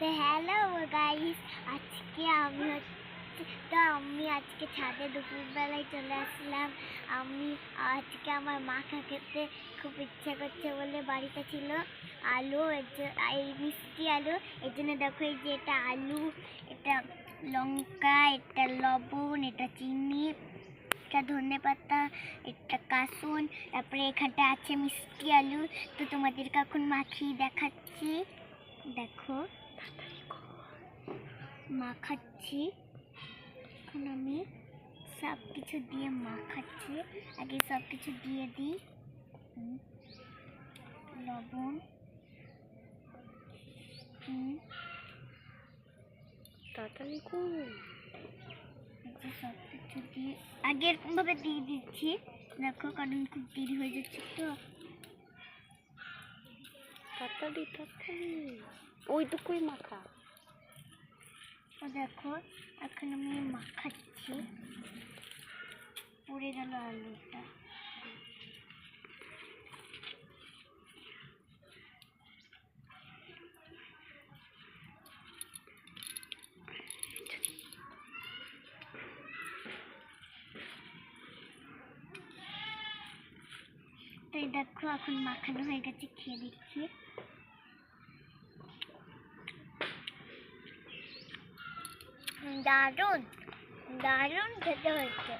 তো hello guys, আজকে আমি আজকে ছাদে দুপুরবেলায় চলে আসলাম। আমি আজকে আমার মাখা খেতে খুব ইচ্ছা করছে বলে বাড়িতে ছিল আলু, এই মিষ্টি আলু। এর জন্য দেখো, এই যে এটা আলু, এটা লঙ্কা, এটা লবণ, এটা চিনি, এটা ধনেপাতা, এটা কাসুন, তারপরে এখানটা আছে মিষ্টি আলু। তো তোমাদেরকে এখন মাখিয়ে দেখাচ্ছি। দেখো, মাখাচ্ছি। এখন আমি সব কিছু দিয়ে মাখাচ্ছি। আগে সব কিছু দিয়ে দিই, লবণ, তাড়াতাড়ি সব কিছু দিয়ে আগে এরকমভাবে দিয়ে দিচ্ছি। দেখো, কারণ খুব দেরি হয়ে যাচ্ছে তো। তাড়াতাড়ি ওইটুকুই মাখা। দেখো, এখন আমি মাখাচ্ছি। পড়ে গেল আলুটা। তো দেখো, এখন মাখানো হয়ে গেছে, খেয়ে দিচ্ছি। দারুণ দারুণ খেতে হয়েছে।